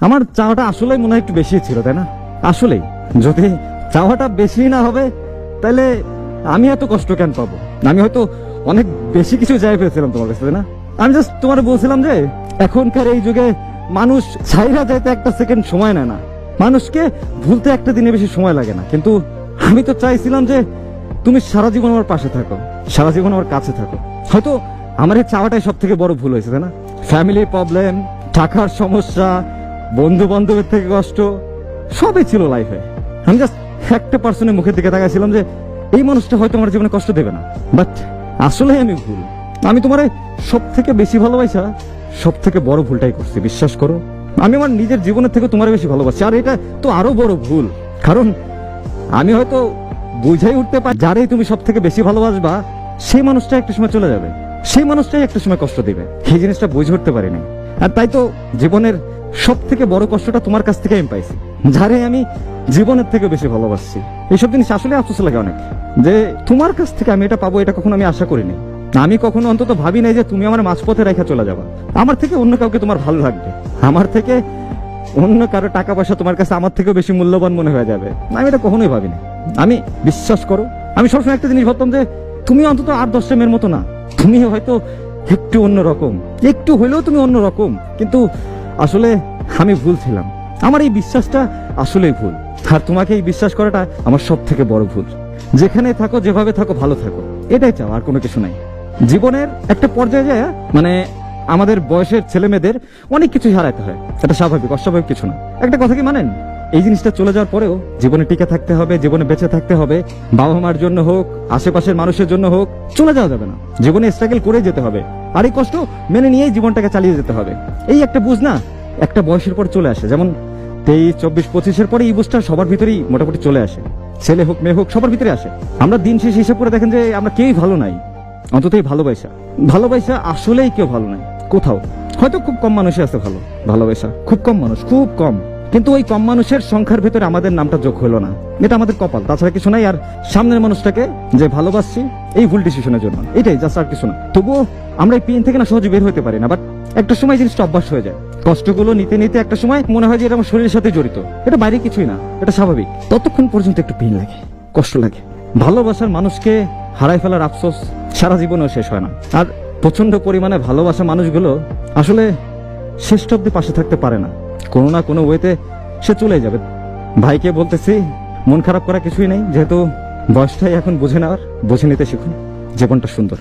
আমার চাওয়াটা আসলেই মনে হয় একটু বেশি ছিল, তাই না? আসলেই যদি চাওয়াটা বেশি না হবে তাহলে আমি এত কষ্ট কেন পাবো? আমি হয়তো অনেক বেশি কিছু চাই পেয়েছিলাম তোমার কাছে, তাই না? আমি জাস্ট তোমার বলছিলাম যে এখনকার এই যুগে মানুষ ছাইরা যাইতে একটা সেকেন্ড সময় নেয় না, মানুষকে ভুলতে একটা দিনে বেশি সময় লাগে না। কিন্তু আমি তো চাইছিলাম যে তুমি সারা জীবন আমার পাশে থাকো, সারা জীবন আমার কাছে থাকো। হয়তো আমার এই চাওয়াটাই সব থেকে বড় ভুল হয়েছে, তাই না? ফ্যামিলির প্রবলেম, টাকার সমস্যা, বন্ধু বান্ধবের থেকে কষ্ট, সবই ছিল লাইফে। আমি জাস্ট একটা পার্সনের মুখের দিকে তাকাইছিলাম যে এই মানুষটা হয়তো আমার জীবনে কষ্ট দেবে না। বাট আসলে আমি ভুল। আমি তোমার সব থেকে বেশি ভালোবাসা সব থেকে বড় ভুলটাই করছি, বিশ্বাস করো। আমি আমার নিজের জীবনের থেকে তোমার বেশি ভালোবাসি, আর এটা তো আরো বড় ভুল। কারণ আমি হয়তো বুঝাই উঠতে পারি যারাই তুমি সব থেকে বেশি ভালোবাসবা সেই মানুষটা একটা সময় চলে যাবে, সেই মানুষটাই একটা সময় কষ্ট দিবে। এই জিনিসটা বুঝে উঠতে পারিনি। আর তাই তো জীবনের সব থেকে বড় কষ্টটা তোমার কাছ থেকে আমি পাইছি, যারে আমি জীবনের থেকে বেশি ভালোবাসছি। এইসব জিনিস আসলে আফসোস লাগে অনেক, যে তোমার কাছ থেকে আমি এটা পাবো, এটা কখনো আমি আশা করিনি। আমি কখনো অন্তত ভাবি নাই যে তুমি আমার মাঝপথে রেখে চলে যাবা। আমার থেকে অন্য কাউকে তোমার ভালো লাগবে, আমার থেকে অন্য কারো টাকা পয়সা তোমার কাছে আমার থেকেও বেশি মূল্যবান মনে হয়ে যাবে। আমি এটা কখনোই ভাবিনি। আমি, বিশ্বাস করো, আমি সবসময় একটা জিনিস ভাবতাম যে তুমি অন্তত 8-10টা মেয়ের মতো না, তুমি হয়তো একটু অন্যরকম, একটু হলেও তুমি অন্যরকম। কিন্তু আসলে আমি ভুল ছিলাম। আমার এই বিশ্বাসটা আসলেই ভুল, আর তোমাকে এই বিশ্বাস করাটা আমার সব থেকে বড় ভুল। যেখানে থাকো, যেভাবে থাকো, ভালো থাকো, এটাই চাও, আর কোনো কিছু নাই। জীবনের একটা পর্যায়ে যায়, মানে আমাদের বয়সের ছেলে মেয়েদের অনেক কিছুই হারাইতে হয়, এটা স্বাভাবিক, অস্বাভাবিক কিছু না। একটা কথা কি মানেন, এই জিনিসটা চলে যাওয়ার পরেও জীবনে টিকে থাকতে হবে, জীবনে বেঁচে থাকতে হবে। বাবা মার জন্য হোক, আশেপাশের মানুষের জন্য হোক, চলে যাওয়া যাবে না। জীবনে স্ট্রাগল করে যেতে হবে, আর এই কষ্ট মেনে নিয়েই জীবনটাকে চালিয়ে যেতে হবে। এই একটা বুঝ না একটা বয়সের পর চলে আসে, যেমন 23, 24, 25-এর পরে এই বুঝটা সবার ভিতরেই মোটামুটি চলে আসে। ছেলে হোক মেয়ে হোক, সবার ভিতরে আসে। আমরা দিন শেষ হিসাব করে দেখেন যে আমরা কেউই ভালো নাই, অন্তত এই ভালোবাসা আসলেই কেউ ভালো নাই কোথাও। হয়তো খুব কম মানুষই আছে ভালো, ভালোবাসা খুব কম মানুষ, খুব কম। কিন্তু ওই কম মানুষের সংখ্যার ভিতরে আমাদের নামটা যোগ হলো না, এটা আমাদের কপাল, তাছাড়া কিছু নাই। আর সামনের মানুষটাকে যে ভালোবাসছি এই ভুল ডিসিশনের জন্য, এটাই জাস্ট, আর কিছু না। তবুও আমরা এই পেন থেকে না সহজে বের হতে পারি না। বাট একটা সময় জিনিসটা অভ্যাস হয়ে যায়, কষ্টগুলো নিতে নিতে একটা সময় মনে হয় যে এটা আমার শরীরের সাথে জড়িত, এটা বাইরে কিছুই না, এটা স্বাভাবিক। ততক্ষণ পর্যন্ত একটু পেন লাগে, কষ্ট লাগে। ভালোবাসার মানুষকে হারাই ফেলার আফসোস সারা জীবনেও শেষ হয় না। আর প্রচন্ড পরিমাণে ভালোবাসা মানুষগুলো আসলে শেষ অব্দি পাশে থাকতে পারে না, কোনো না কোনো ওয়েতে সে চলে যাবে। ভাইকে বলতেছি, মন খারাপ করা কিছুই নেই, যেহেতু বয়সটাই এখন বুঝে নেওয়ার, বুঝে নিতে শিখুন, জীবনটা সুন্দর।